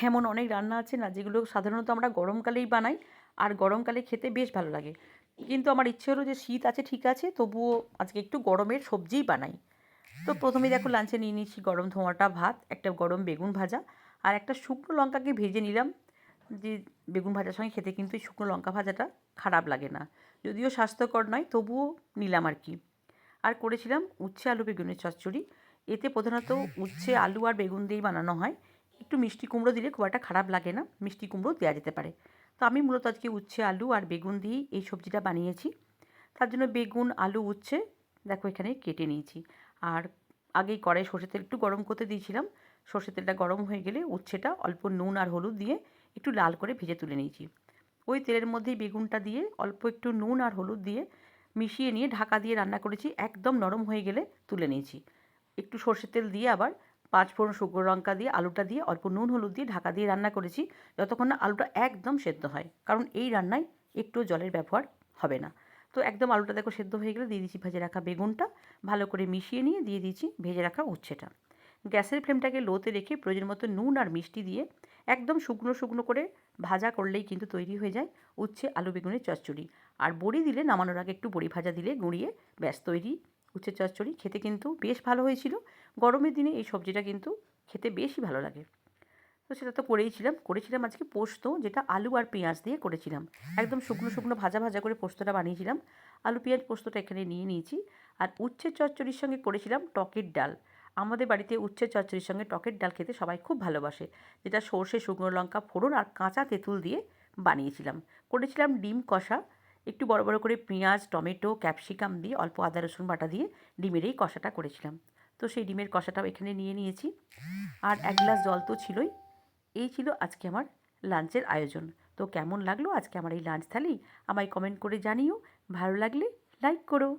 এমন অনেক রান্না আছে না যেগুলো সাধারণত আমরা গরমকালেই বানাই আর গরমকালে খেতে বেশ ভালো লাগে। কিন্তু আমার ইচ্ছে হলো যে শীত আছে ঠিক আছে, তবুও আজকে একটু গরমের সবজিই বানাই। তো প্রথমেই দেখো লাঞ্চে নিয়ে নিয়েছি গরম ধোঁয়াটা ভাত, একটা গরম বেগুন ভাজা আর একটা শুকনো লঙ্কাকে ভেজে নিলাম। যে বেগুন ভাজার সঙ্গে খেতে কিন্তু এই শুকনো লঙ্কা ভাজাটা খারাপ লাগে না, যদিও স্বাস্থ্যকর নয় তবুও নিলাম আর কি। আর করেছিলাম উচ্ছে আলু বেগুনের চচ্চড়ি। এতে প্রধানত উচ্ছে আলু আর বেগুন দিয়েই বানানো হয়। একটু মিষ্টি কুমড়ো দিলে খুব একটা খারাপ লাগে না, মিষ্টি কুমড়ো দেওয়া যেতে পারে। তো আমি মূলত আজকে উচ্ছে আলু আর বেগুন দিয়েই এই সবজিটা বানিয়েছি। তার জন্য বেগুন আলু উচ্ছে দেখো এখানে কেটে নিয়েছি। আর আগেই কড়াই সর্ষের তেল একটু গরম করতে দিয়েছিলাম। সর্ষের তেলটা গরম হয়ে গেলে উচ্ছেটা অল্প নুন আর হলুদ দিয়ে একটু লাল করে ভেজে তুলে নিয়েছি। ওই তেলের মধ্যেই বেগুনটা দিয়ে অল্প একটু নুন আর হলুদ দিয়ে মিশিয়ে নিয়ে ঢাকা দিয়ে রান্না করেছি, একদম নরম হয়ে গেলে তুলে নিয়েছি। একটু সর্ষের তেল দিয়ে আবার পাঁচ ফোড়ন শুকনো লঙ্কা দিয়ে আলুটা দিয়ে অল্প নুন হলুদ দিয়ে ঢাকা দিয়ে রান্না করেছি, যতক্ষণ না আলুটা একদম সেদ্ধ হয়, কারণ এই রান্নায় একটু জলের ব্যবহার হবে না। তো একদম আলুটা দেখো সেদ্ধ হয়ে গেলে দিয়ে দিয়েছি ভেজে রাখা বেগুনটা, ভালো করে মিশিয়ে নিয়ে দিয়ে দিয়েছি ভেজে রাখা উচ্ছেটা। গ্যাসের ফ্লেমটাকে লোতে রেখে প্রয়োজন মতো নুন আর মিষ্টি দিয়ে একদম শুকনো শুকনো করে ভাজা করলেই কিন্তু তৈরি হয়ে যায় উচ্ছে আলু বেগুনের চচ্চড়ি। আর বড়ি দিলে নামানোর আগে একটু বড়ি ভাজা দিলে গুঁড়িয়ে ব্যাস তৈরি উচ্ছে চচ্চড়ি। খেতে কিন্তু বেশ ভালো হয়েছিল। গরমের দিনে এই সবজিটা কিন্তু খেতে বেশই ভালো লাগে। তো সেটা তো করেছিলাম আজকে পোস্ত, যেটা আলু আর পেঁয়াজ দিয়ে করেছিলাম। একদম শুকনো শুকনো ভাজা ভাজা করে পোস্তটা বানিয়েছিলাম। আলু পেঁয়াজ পোস্তটা এখানে নিয়ে নিয়েছি। আর উচ্ছের চচ্চড়ির সঙ্গে করেছিলাম টকের ডাল। আমাদের বাড়িতে উচ্ছের চচ্চড়ির সঙ্গে টকের ডাল খেতে সবাই খুব ভালোবাসে, যেটা সর্ষে শুকনো লঙ্কা ফোড়ন আর কাঁচা তেঁতুল দিয়ে বানিয়েছিলাম। করেছিলাম ডিম কষা, একটু বড় বড় করে পেঁয়াজ টমেটো ক্যাপসিকাম দিয়ে অল্প আদা রসুন বাটা দিয়ে ডিমের এই কষাটা করেছিলাম। তো সেই ডিমের কষাটাও এখানে নিয়ে নিয়েছি। আর এক গ্লাস জল তো ছিলই। এই ছিল আজকে আমার লাঞ্চের আয়োজন। তো কেমন লাগলো আজকে আমার এই লাঞ্চ থালি আমায় কমেন্ট করে জানিও। ভালো লাগলে লাইক করো।